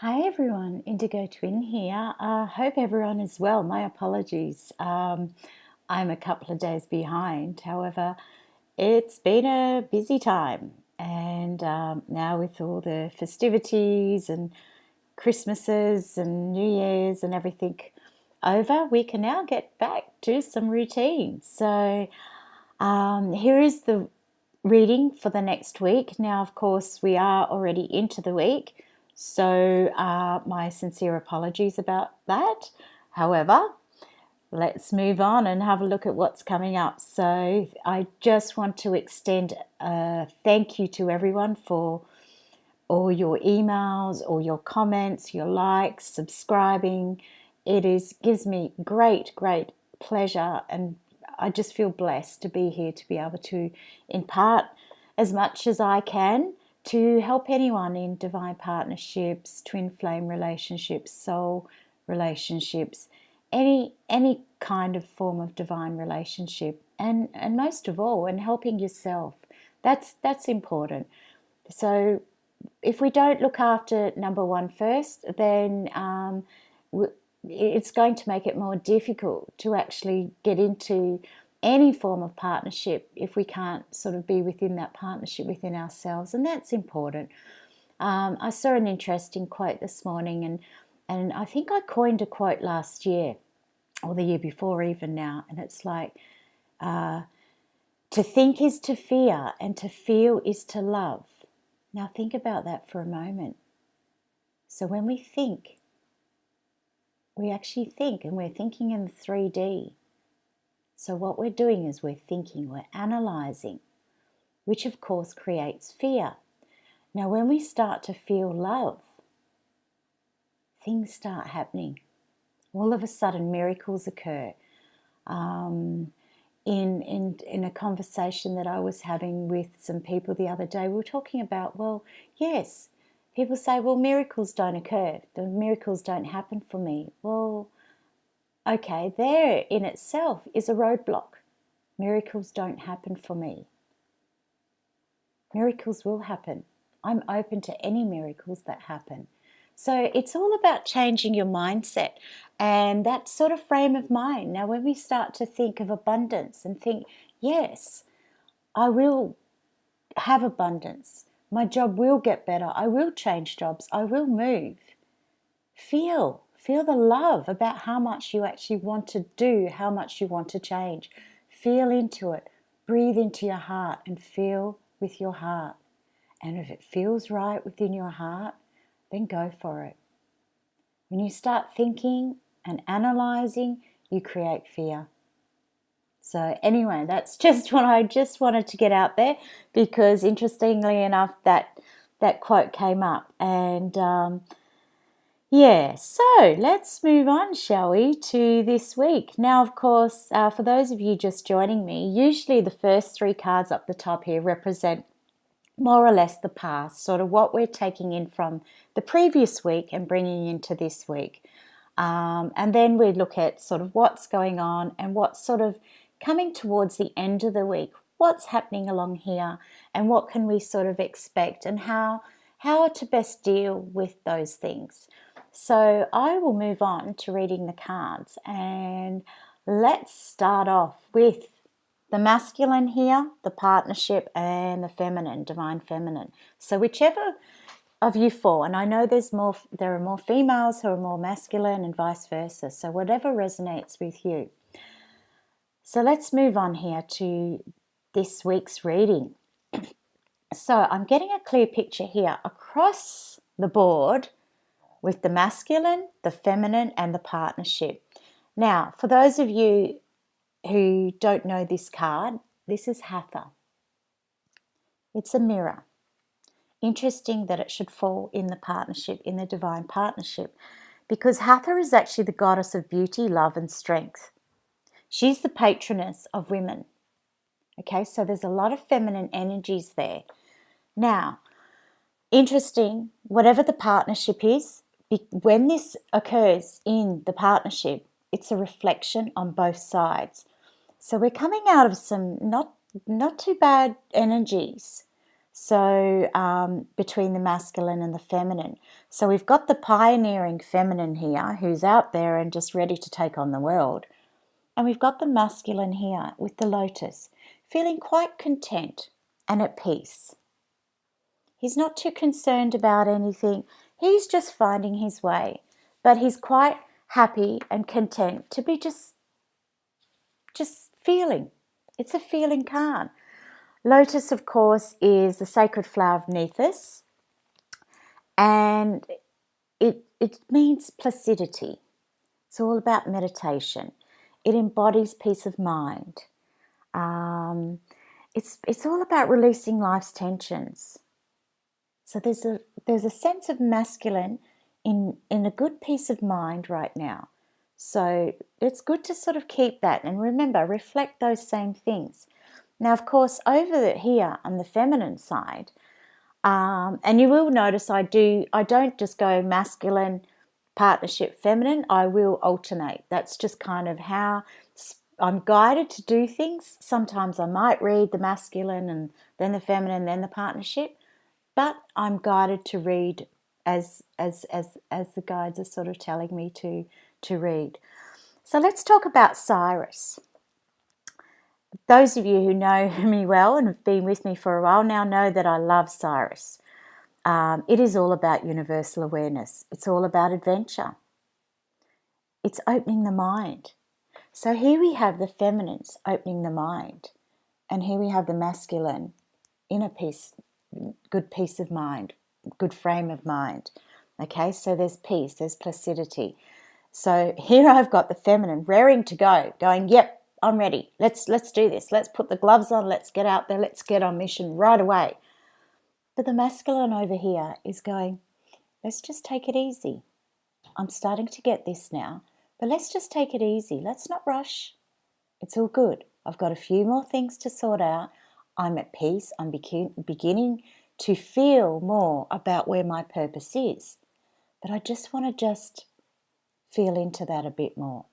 Hi everyone, Indigo Twin here. Hope everyone is well. My apologies. I'm a couple of days behind. However, it's been a busy time, and now with all the festivities and Christmases and New Year's and everything over, we can now get back to some routine. So here is the reading for the next week. Now, of course, we are already into the week, so my sincere apologies about that. However, let's move on and have a look at what's coming up. So I just want to extend a thank you to everyone for all your emails, all your comments, your likes, subscribing. Gives me great pleasure, and I just feel blessed to be here to be able to impart as much as I can to help anyone in divine partnerships, twin flame relationships, soul relationships, any kind of form of divine relationship, and most of all, and helping yourself. That's important. So if we don't look after number one first, then it's going to make it more difficult to actually get into any form of partnership if we can't sort of be within that partnership within ourselves, and that's important. I saw an interesting quote this morning, and I think I coined a quote last year or the year before even now, and it's like, to think is to fear, and to feel is to love. Now think about that for a moment. So when we think, we actually think, and we're thinking in 3D. So what we're doing is we're thinking, we're analyzing, which of course creates fear. Now when we start to feel love, things start happening. All of a sudden miracles occur. In a conversation that I was having with some people the other day, we were talking about, well, yes, people say, well, miracles don't occur. The miracles don't happen for me. Well, okay, there in itself is a roadblock. Miracles don't happen for me. Miracles will happen. I'm open to any miracles that happen. So it's all about changing your mindset and that sort of frame of mind. Now, when we start to think of abundance and think, yes, I will have abundance. My job will get better. I will change jobs. I will move. Feel the love about how much you actually want to do, how much you want to change. Feel into it. Breathe into your heart and feel with your heart. And if it feels right within your heart, then go for it. When you start thinking and analyzing, you create fear. So anyway, that's just what I just wanted to get out there, because interestingly enough, that quote came up. And so let's move on, shall we, to this week. Now, of course, for those of you just joining me, usually the first three cards up the top here represent more or less the past, sort of what we're taking in from the previous week and bringing into this week. And then we look at sort of what's going on and what's sort of coming towards the end of the week, what's happening along here, and what can we sort of expect, and how to best deal with those things. So I will move on to reading the cards, and let's start off with the masculine here, the partnership, and the feminine, divine feminine. So whichever of you fall, and I know there are more females who are more masculine and vice versa, so whatever resonates with you. So let's move on here to this week's reading. So I'm getting a clear picture here across the board with the masculine, the feminine, and the partnership. Now, for those of you who don't know this card, this is Hatha. It's a mirror. Interesting that it should fall in the partnership, in the divine partnership, because Hatha is actually the goddess of beauty, love, and strength. She's the patroness of women. Okay, so there's a lot of feminine energies there. Now, interesting, whatever the partnership is, when this occurs in the partnership, it's a reflection on both sides. So we're coming out of some not too bad energies. So between the masculine and the feminine. So we've got the pioneering feminine here who's out there and just ready to take on the world. And we've got the masculine here with the lotus, feeling quite content and at peace. He's not too concerned about anything. He's just finding his way. But he's quite happy and content to be just feeling. It's a feeling card. Lotus, of course, is the sacred flower of Nephthys, and it means placidity. It's all about meditation. It embodies peace of mind. It's all about releasing life's tensions. So there's a sense of masculine in a good peace of mind right now. So it's good to sort of keep that and remember, reflect those same things. Now, of course, over here on the feminine side, and you will notice I don't just go masculine, partnership, feminine. I will alternate. That's just kind of how I'm guided to do things. Sometimes I might read the masculine and then the feminine, then the partnership, but I'm guided to read as the guides are sort of telling me to read. So let's talk about Cyrus. Those of you who know me well and have been with me for a while now know that I love Cyrus. It is all about universal awareness. It's all about adventure. It's opening the mind. So here we have the feminines opening the mind, and here we have the masculine inner peace, good peace of mind, good frame of mind. Okay, so there's peace, there's placidity. So here I've got the feminine raring to go, going, yep, I'm ready. Let's do this. Let's put the gloves on. Let's get out there. Let's get on mission right away. But the masculine over here is going, let's just take it easy. I'm starting to get this now, but let's just take it easy. Let's not rush. It's all good. I've got a few more things to sort out. I'm at peace. I'm beginning to feel more about where my purpose is. But I just want to just feel into that a bit more.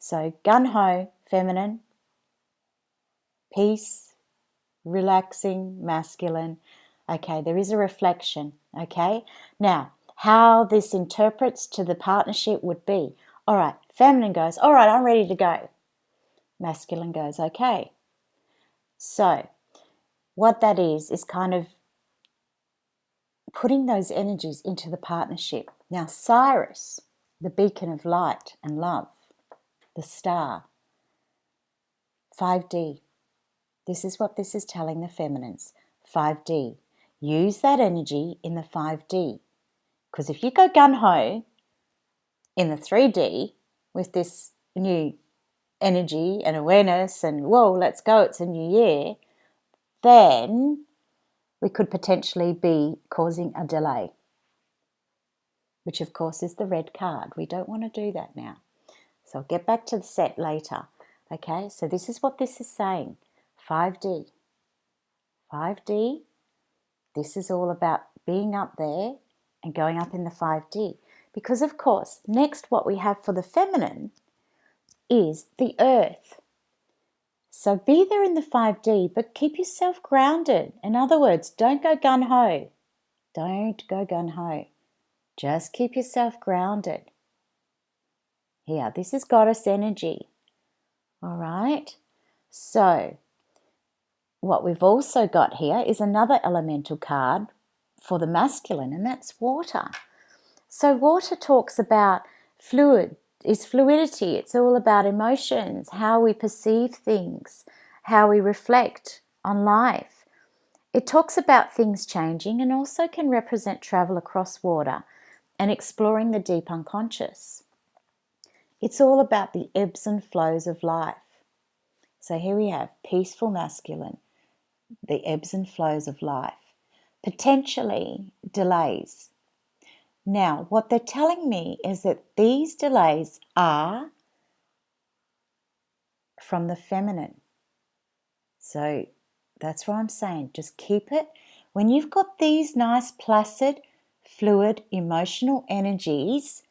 So gung-ho, feminine, peace, relaxing, masculine. Okay, there is a reflection, okay? Now, how this interprets to the partnership would be, all right, feminine goes, all right, I'm ready to go. Masculine goes, okay. So what that is kind of putting those energies into the partnership. Now, Cyrus, the beacon of light and love, the star, 5D. This is what this is telling the feminines, 5D. Use that energy in the 5D. Because if you go gung-ho in the 3D with this new energy and awareness and, whoa, let's go, it's a new year, then we could potentially be causing a delay, which of course is the red card. We don't want to do that now. So I'll get back to the set later. Okay, so this is what this is saying. 5D. 5D, this is all about being up there and going up in the 5D. Because of course, next what we have for the feminine is the earth. So be there in the 5D, but keep yourself grounded. In other words, don't go gung-ho. Don't go gung-ho. Just keep yourself grounded. Here, this is goddess energy. All right. So what we've also got here is another elemental card for the masculine, and that's water. So water talks about fluidity. It's all about emotions, how we perceive things, how we reflect on life. It talks about things changing and also can represent travel across water and exploring the deep unconscious. It's all about the ebbs and flows of life. So here we have peaceful masculine, the ebbs and flows of life, potentially delays. Now, what they're telling me is that these delays are from the feminine. So that's what I'm saying. Just keep it. When you've got these nice, placid, fluid, emotional energies,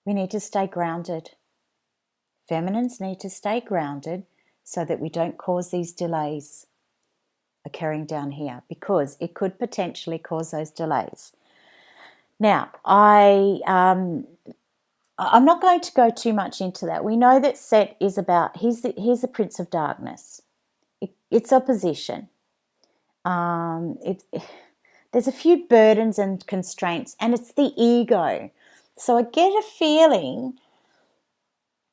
we need to stay grounded. Feminines need to stay grounded so that we don't cause these delays. occurring down here because it could potentially cause those delays. Now, I'm not going to go too much into that. We know that Set is about, he's the Prince of Darkness. It's opposition. There's a few burdens and constraints, and it's the ego. So I get a feeling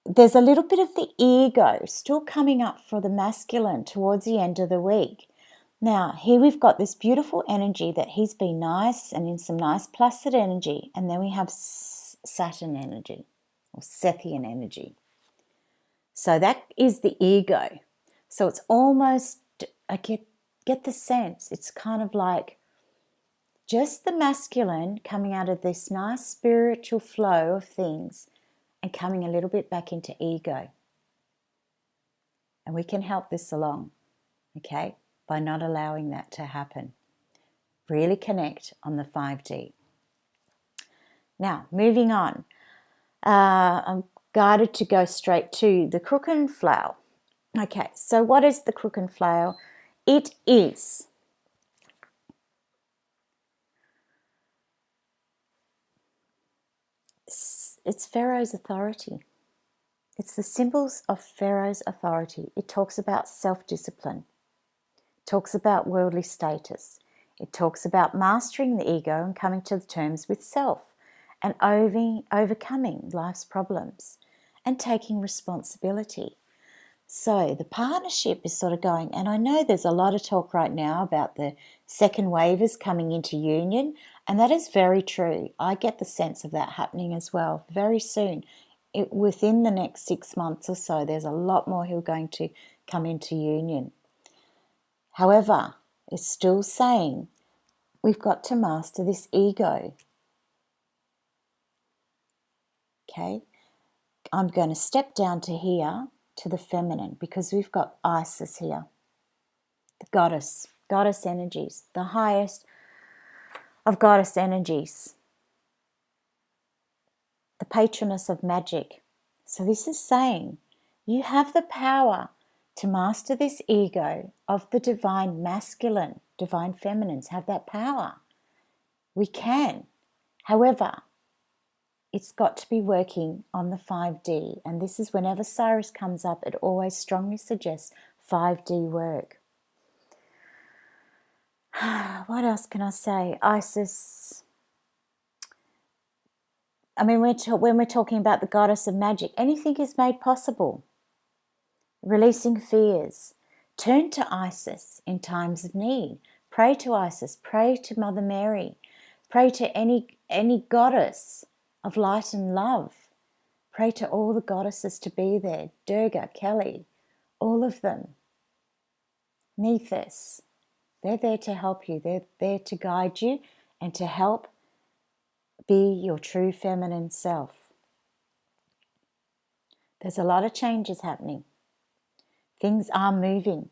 there's a little bit of the ego still coming up for the masculine towards the end of the week. Now, here we've got this beautiful energy that he's been nice and in some nice placid energy, and then we have Saturn energy or Sethian energy. So that is the ego. So it's almost, I get the sense, it's kind of like just the masculine coming out of this nice spiritual flow of things and coming a little bit back into ego. And we can help this along, okay, by not allowing that to happen. Really connect on the 5D. Now, moving on. I'm guided to go straight to the crook and flail. Okay, so what is the crook and flail? It is it's Pharaoh's authority. It's the symbols of Pharaoh's authority. It talks about self-discipline. It talks about worldly status. It talks about mastering the ego and coming to terms with self and overcoming life's problems and taking responsibility. So the partnership is sort of going, and I know there's a lot of talk right now about the second wavers coming into union, and that is very true. I get the sense of that happening as well very soon. Within the next 6 months or so, there's a lot more who are going to come into union. However, it's still saying we've got to master this ego. Okay, I'm going to step down to here, to the feminine, because we've got Isis here, the goddess energies, the highest of goddess energies, the patroness of magic. So this is saying you have the power to master this ego of the divine masculine, divine feminines have that power. We can. However, it's got to be working on the 5D. And this is whenever Cyrus comes up, it always strongly suggests 5D work. What else can I say? Isis. I mean, when we're talking about the goddess of magic, anything is made possible. Releasing fears. Turn to Isis in times of need. Pray to Isis. Pray to Mother Mary. Pray to any goddess of light and love. Pray to all the goddesses to be there. Durga, Kelly, all of them. Nephthys. They're there to help you. They're there to guide you and to help be your true feminine self. There's a lot of changes happening. Things are moving.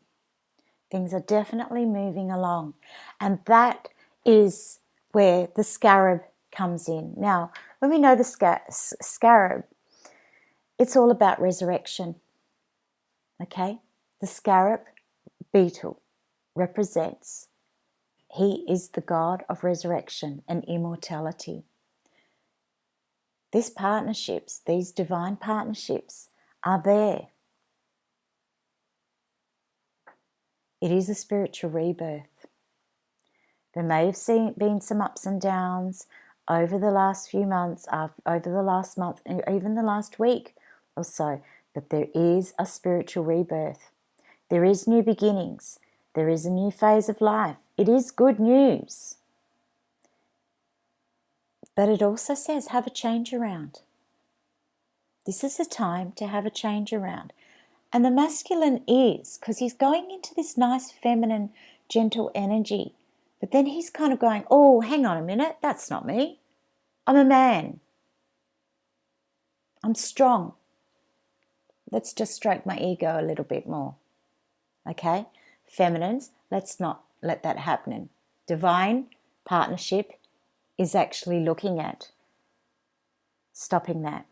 Things are definitely moving along. And that is where the scarab comes in. Now, when we know the scarab, it's all about resurrection. Okay? The scarab beetle represents, he is the god of resurrection and immortality. These partnerships, these divine partnerships are there. It is a spiritual rebirth. There may have been some ups and downs over the last few months, over the last month, even the last week or so, but there is a spiritual rebirth. There is new beginnings. There is a new phase of life. It is good news. But it also says have a change around. This is the time to have a change around. And the masculine is, because he's going into this nice feminine, gentle energy. But then he's kind of going, oh, hang on a minute, that's not me. I'm a man. I'm strong. Let's just stroke my ego a little bit more. Okay? Feminines, let's not let that happen. Divine partnership is actually looking at stopping that.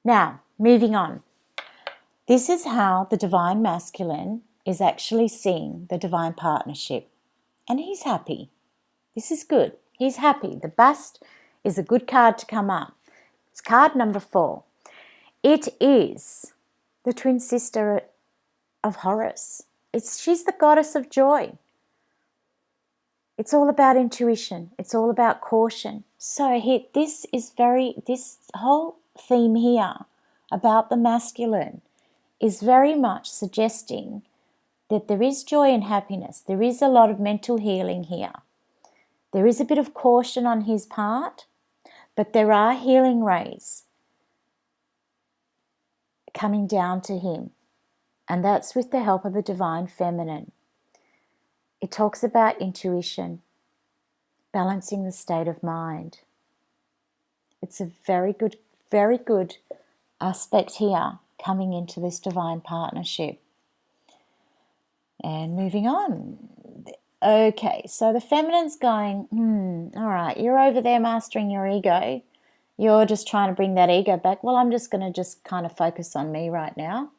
Now, moving on. This is how the divine masculine is actually seeing the divine partnership, and he's happy. This is good. He's happy. The bust is a good card to come up. It's card number 4. It is the twin sister of Horus. She's the goddess of joy. It's all about intuition. It's all about caution. So this whole theme here about the masculine is very much suggesting that there is joy and happiness. There is a lot of mental healing here. There is a bit of caution on his part, but there are healing rays coming down to him, and that's with the help of the divine feminine. It talks about intuition, balancing the state of mind. It's a very good aspect here coming into this divine partnership. And moving on. Okay, so the feminine's going, all right, you're over there mastering your ego. You're just trying to bring that ego back. Well, I'm just going to just kind of focus on me right now.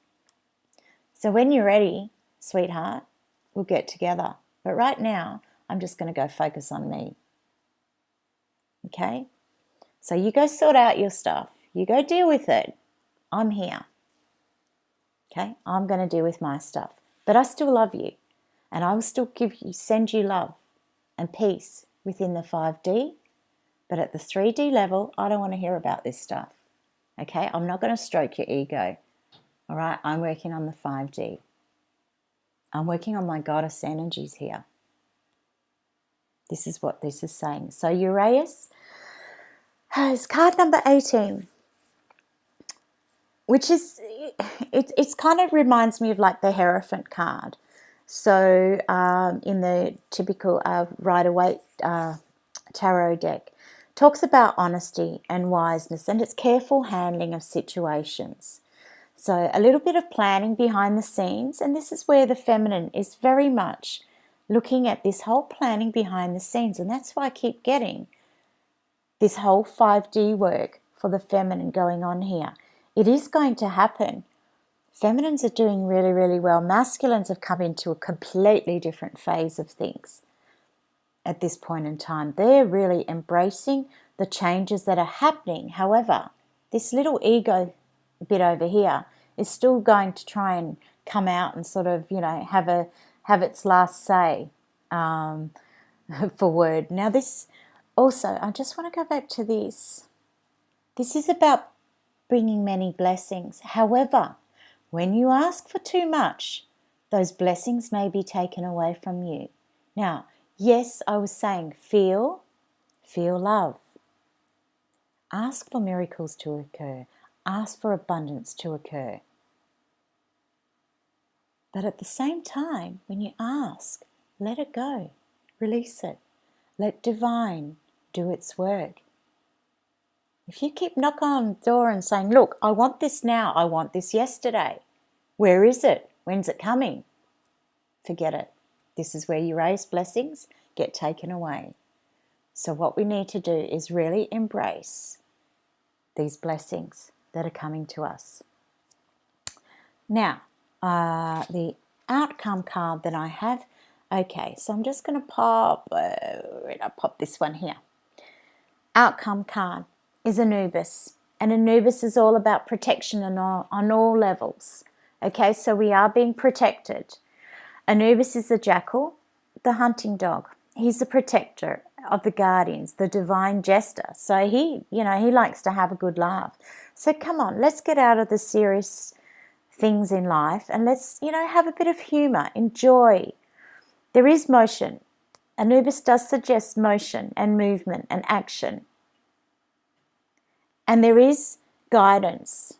So when you're ready, sweetheart, we'll get together. But right now, I'm just going to go focus on me. Okay? So you go sort out your stuff. You go deal with it. I'm here. Okay? I'm going to deal with my stuff. But I still love you. And I will still send you love and peace within the 5D. But at the 3D level, I don't want to hear about this stuff. Okay? I'm not going to stroke your ego. All right? I'm working on the 5D. I'm working on my goddess energies here. This is what this is saying. So Uraeus has card number 18, which is, it's kind of reminds me of like the Hierophant card. So in the typical Rider-Waite tarot deck, talks about honesty and wiseness, and it's careful handling of situations. So a little bit of planning behind the scenes, and this is where the feminine is very much looking at this whole planning behind the scenes, and that's why I keep getting this whole 5D work for the feminine going on here. It is going to happen. Feminines are doing really, really well. Masculines have come into a completely different phase of things at this point in time. They're really embracing the changes that are happening. However, this little ego bit over here is still going to try and come out and sort of, have its last say for word. Now this also, I just want to go back to this. This is about bringing many blessings. However, when you ask for too much, those blessings may be taken away from you. Now, yes, I was saying feel love. Ask for miracles to occur. Ask for abundance to occur. But at the same time, when you ask, let it go. Release it. Let divine do its work. If you keep knocking on the door and saying, look, I want this now, I want this yesterday. Where is it? When's it coming? Forget it. This is where you raise blessings get taken away. So what we need to do is really embrace these blessings that are coming to us. Now, the outcome card that I have, okay, so I'm just going to pop this one here. Outcome card is Anubis, and Anubis is all about protection on all levels. Okay, so we are being protected. Anubis is the jackal, the hunting dog. He's the protector of the guardians, the divine jester. So he likes to have a good laugh. So come on, let's get out of the serious things in life and let's, have a bit of humor, enjoy. There is motion. Anubis does suggest motion and movement and action. And there is guidance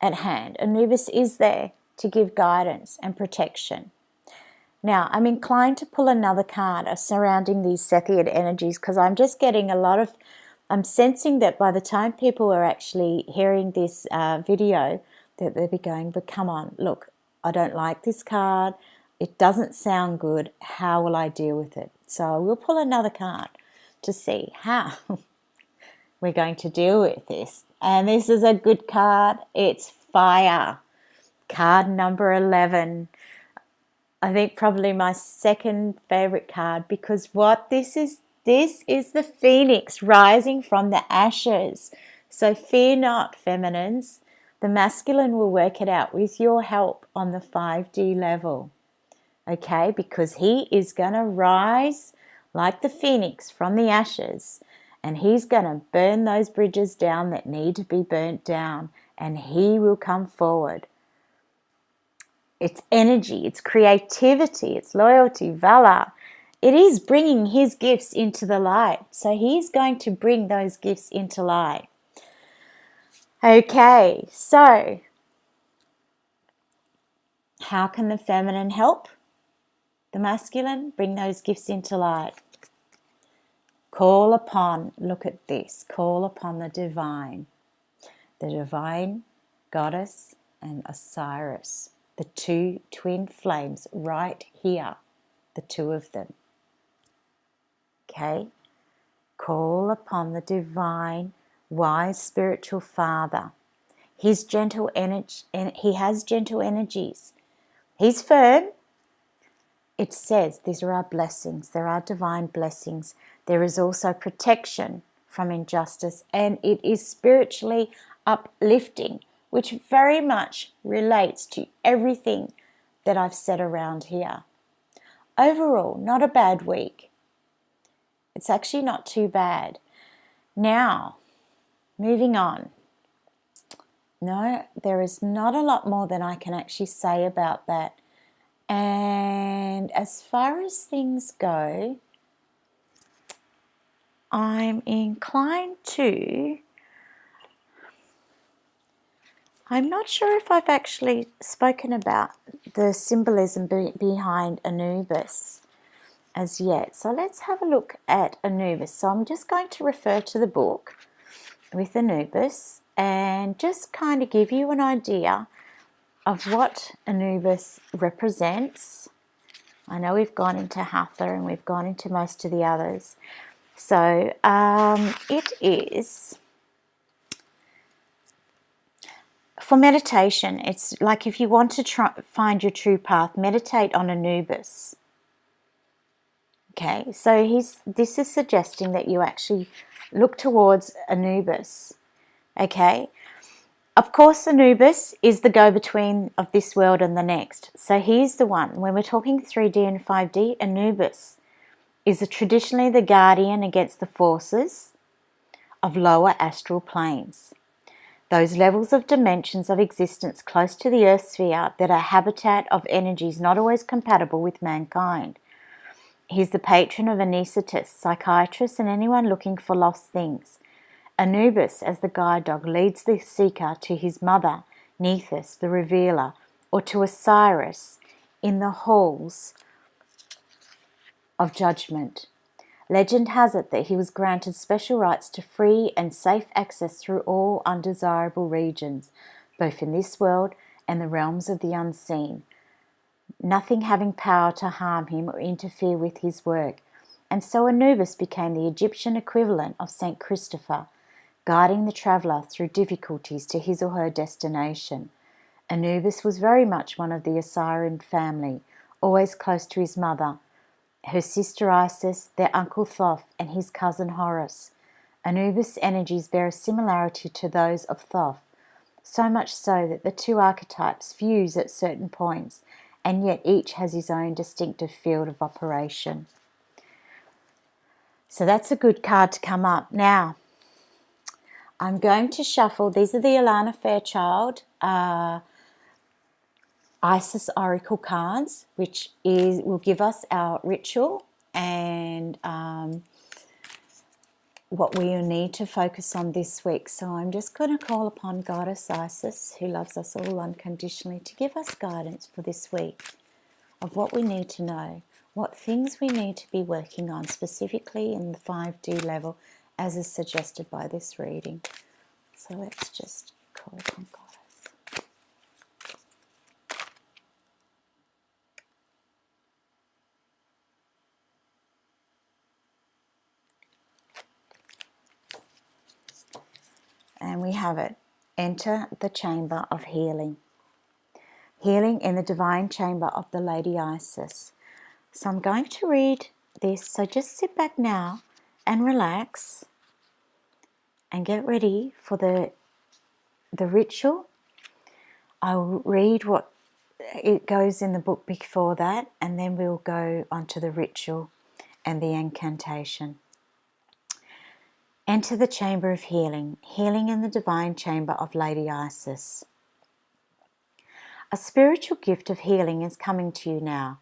at hand. Anubis is there to give guidance and protection. Now, I'm inclined to pull another card surrounding these Sethiad energies because I'm just getting I'm sensing that by the time people are actually hearing this video, that they'll be going, but come on, look, I don't like this card. It doesn't sound good. How will I deal with it? So we'll pull another card to see how we're going to deal with this. And this is a good card. It's fire. Card number 11. I think probably my second favorite card, because what this is the phoenix rising from the ashes. So fear not, feminines. The masculine will work it out with your help on the 5D level. Okay, because he is going to rise like the phoenix from the ashes, and he's going to burn those bridges down that need to be burnt down, and he will come forward. It's energy, it's creativity, it's loyalty, valor. It is bringing his gifts into the light. So he's going to bring those gifts into light. Okay, so how can the feminine help the masculine bring those gifts into light? Call upon, look at this, call upon the divine goddess and Osiris, the two twin flames right here, the two of them. Okay, call upon the divine, wise spiritual father. His gentle energy, and he has gentle energies. He's firm. It says these are our blessings. There are divine blessings. There is also protection from injustice, and it is spiritually uplifting, which very much relates to everything that I've said around here. Overall, not a bad week. It's actually not too bad. Now, moving on. No, there is not a lot more than I can actually say about that. And as far as things go, I'm inclined to... I'm not sure if I've actually spoken about the symbolism behind Anubis as yet. So let's have a look at Anubis. So I'm just going to refer to the book with Anubis and just kind of give you an idea of what Anubis represents. I know we've gone into Hatha and we've gone into most of the others. So it is, for meditation, it's like if you want to find your true path, meditate on Anubis. Okay, so this is suggesting that you actually look towards Anubis. Okay, of course Anubis is the go-between of this world and the next. So he's the one, when we're talking 3D and 5D, Anubis is traditionally the guardian against the forces of lower astral planes. Those levels of dimensions of existence close to the Earth sphere that are habitat of energies not always compatible with mankind. He's the patron of anaesthetists, psychiatrists, and anyone looking for lost things. Anubis, as the guide dog, leads the seeker to his mother, Nephthys, the revealer, or to Osiris in the halls of judgment. Legend has it that he was granted special rights to free and safe access through all undesirable regions, both in this world and the realms of the unseen, nothing having power to harm him or interfere with his work. And so Anubis became the Egyptian equivalent of Saint Christopher, guiding the traveller through difficulties to his or her destination. Anubis was very much one of the Osirian family, always close to his mother, her sister Isis, their uncle Thoth, and his cousin Horus. Anubis' energies bear a similarity to those of Thoth, so much so that the two archetypes fuse at certain points, and yet each has his own distinctive field of operation. So that's a good card to come up. Now, I'm going to shuffle. These are the Alana Fairchild Isis Oracle cards, which will give us our ritual and what we need to focus on this week. So I'm just going to call upon Goddess Isis, who loves us all unconditionally, to give us guidance for this week of what we need to know, what things we need to be working on, specifically in the 5D level, as is suggested by this reading. So let's just call upon Goddess. And we have it. Enter the chamber of healing. Healing in the Divine Chamber of the Lady Isis. So I'm going to read this, so just sit back now and relax and get ready for the ritual. I'll read what it goes in the book before that, and then we'll go on to the ritual and the incantation. Enter the chamber of healing, healing in the divine chamber of Lady Isis. A spiritual gift of healing is coming to you now.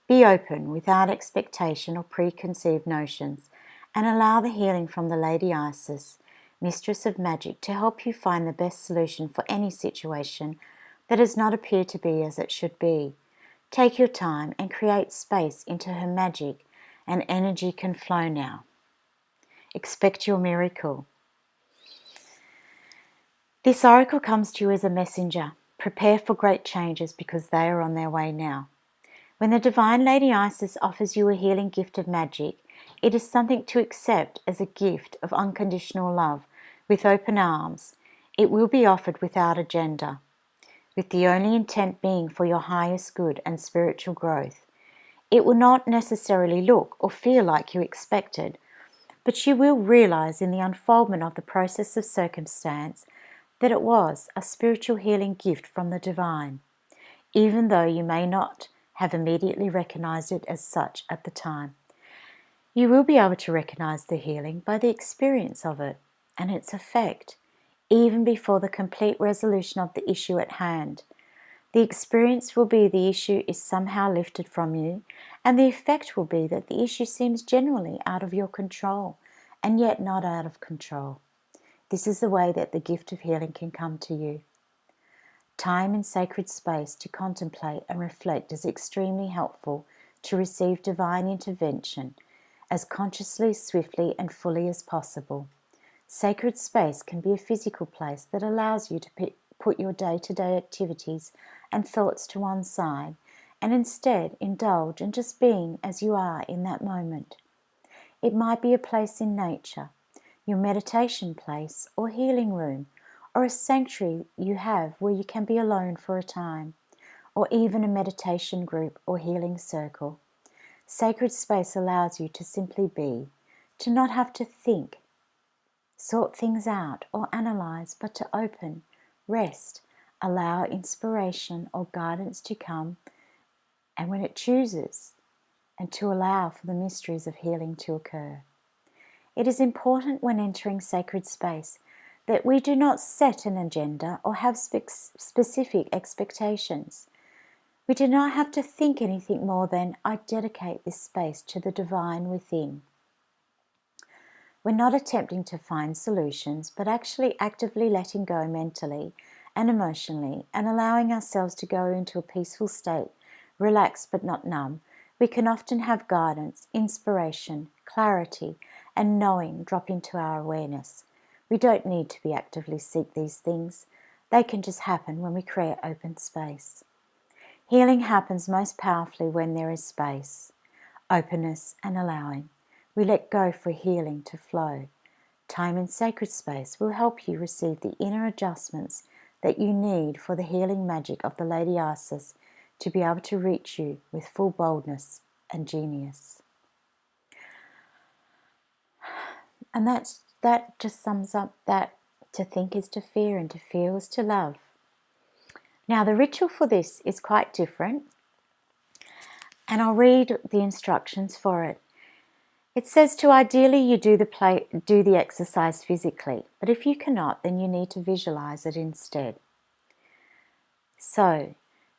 Be open without expectation or preconceived notions, and allow the healing from the Lady Isis, Mistress of Magic, to help you find the best solution for any situation that does not appear to be as it should be. Take your time and create space into her magic, and energy can flow now. Expect your miracle. This oracle comes to you as a messenger. Prepare for great changes because they are on their way now. When the Divine Lady Isis offers you a healing gift of magic, it is something to accept as a gift of unconditional love with open arms. It will be offered without agenda, with the only intent being for your highest good and spiritual growth. It will not necessarily look or feel like you expected, but you will realize in the unfoldment of the process of circumstance that it was a spiritual healing gift from the divine, even though you may not have immediately recognized it as such at the time. You will be able to recognize the healing by the experience of it and its effect, even before the complete resolution of the issue at hand. The experience will be the issue is somehow lifted from you, and the effect will be that the issue seems generally out of your control, and yet not out of control. This is the way that the gift of healing can come to you. Time and sacred space to contemplate and reflect is extremely helpful to receive divine intervention as consciously, swiftly, and fully as possible. Sacred space can be a physical place that allows you to put your day-to-day activities and thoughts to one side and instead indulge in just being as you are in that moment. It might be a place in nature, your meditation place or healing room, or a sanctuary you have where you can be alone for a time, or even a meditation group or healing circle. Sacred space allows you to simply be, to not have to think, sort things out or analyze, but to open, rest, allow inspiration or guidance to come, and when it chooses, and to allow for the mysteries of healing to occur. It is important when entering sacred space that we do not set an agenda or have specific expectations. We do not have to think anything more than, I dedicate this space to the divine within. We're not attempting to find solutions, but actually actively letting go mentally and emotionally and allowing ourselves to go into a peaceful state, relaxed but not numb. We can often have guidance, inspiration, clarity, and knowing drop into our awareness. We don't need to be actively seek these things. They can just happen when we create open space. Healing happens most powerfully when there is space, openness, and allowing. We let go for healing to flow. Time in sacred space will help you receive the inner adjustments that you need for the healing magic of the Lady Isis to be able to reach you with full boldness and genius. And that just sums up that to think is to fear and to feel is to love. Now the ritual for this is quite different, and I'll read the instructions for it. It says to ideally you do the exercise physically, but if you cannot, then you need to visualize it instead. So,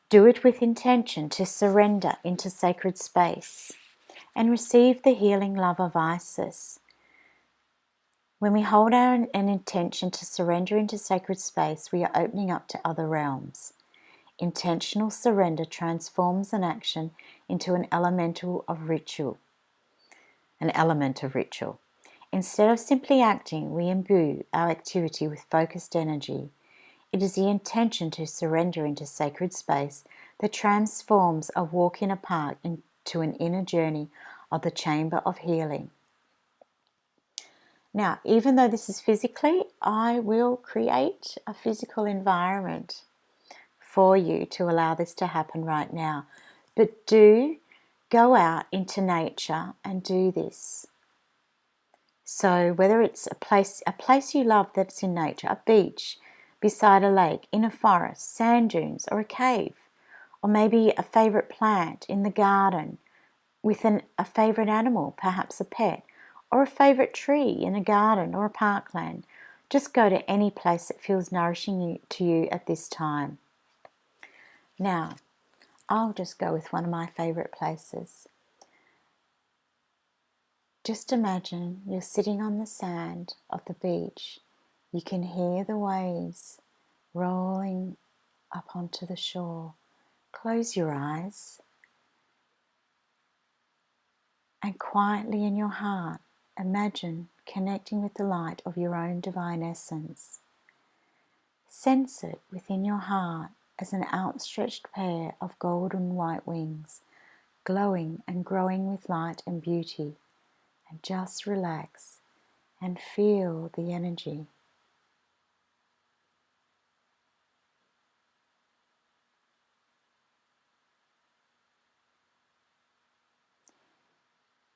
do it with intention to surrender into sacred space and receive the healing love of Isis. When we hold an intention to surrender into sacred space, we are opening up to other realms. Intentional surrender transforms an action into an element of ritual. Instead of simply acting, we imbue our activity with focused energy. It is the intention to surrender into sacred space that transforms a walk in a park into an inner journey of the chamber of healing. Now, even though this is physically, I will create a physical environment for you to allow this to happen right now. But do go out into nature and do this. So whether it's a place you love that's in nature, a beach, beside a lake, in a forest, sand dunes, or a cave, or maybe a favourite plant in the garden with a favourite animal, perhaps a pet, or a favourite tree in a garden or a parkland. Just go to any place that feels nourishing to you at this time. Now, I'll just go with one of my favourite places. Just imagine you're sitting on the sand of the beach. You can hear the waves rolling up onto the shore. Close your eyes and quietly in your heart, imagine connecting with the light of your own divine essence. Sense it within your heart as an outstretched pair of golden white wings, glowing and growing with light and beauty. And just relax and feel the energy.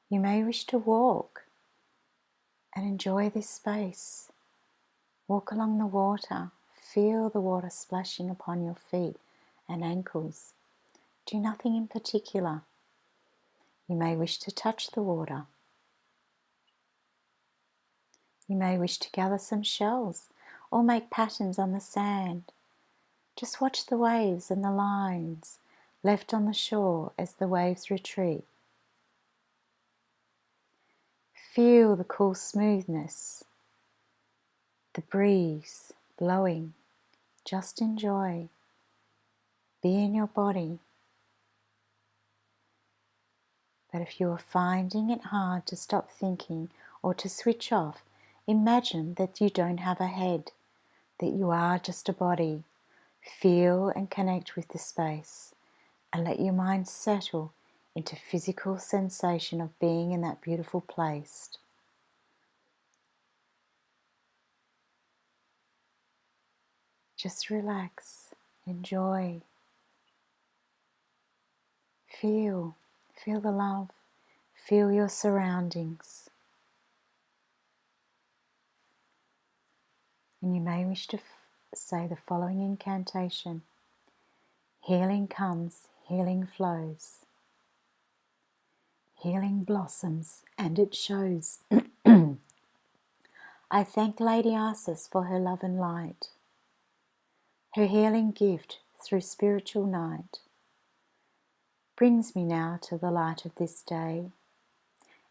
You may wish to walk and enjoy this space. Walk along the water, feel the water splashing upon your feet and ankles. Do nothing in particular. You may wish to touch the water. You may wish to gather some shells or make patterns on the sand. Just watch the waves and the lines left on the shore as the waves retreat. Feel the cool smoothness, the breeze blowing. Just enjoy. Be in your body. But if you are finding it hard to stop thinking or to switch off, imagine that you don't have a head, that you are just a body. Feel and connect with the space and let your mind settle into physical sensation of being in that beautiful place. Just relax, enjoy, feel the love, feel your surroundings. And you may wish to say the following incantation. Healing comes, healing flows. Healing blossoms and it shows. I thank Lady Isis for her love and light, her healing gift through spiritual night. Brings me now to the light of this day,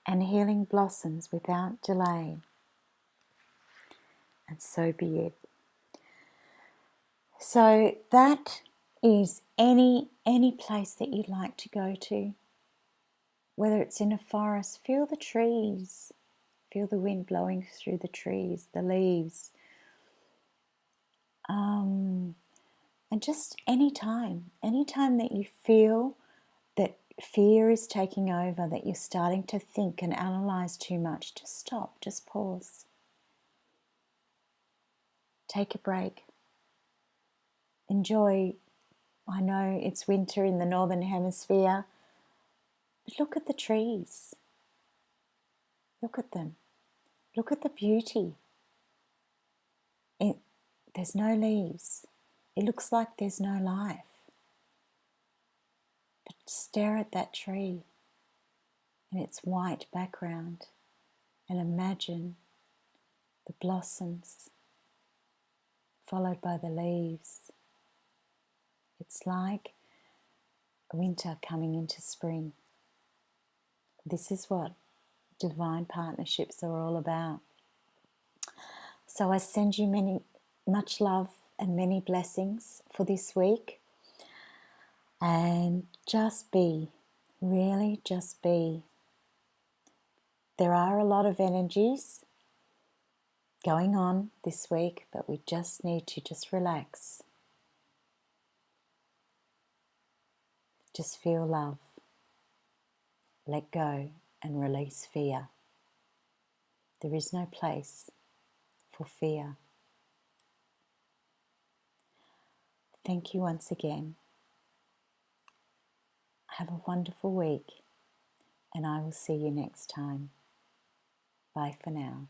and healing blossoms without delay. And so be it. So that is any place that you'd like to go to. Whether it's in a forest, feel the trees. Feel the wind blowing through the trees, the leaves. And just any time that you feel that fear is taking over, that you're starting to think and analyze too much, just stop, just pause. Take a break. Enjoy. I know it's winter in the northern hemisphere, but look at the trees. Look at them. Look at the beauty. There's no leaves. It looks like there's no life. But stare at that tree in its white background and imagine the blossoms followed by the leaves. It's like winter coming into spring. This is what divine partnerships are all about. So I send you much love and many blessings for this week. And just be, really just be. There are a lot of energies going on this week, but we just need to just relax. Just feel love. Let go and release fear. There is no place for fear. Thank you once again. Have a wonderful week, and I will see you next time. Bye for now.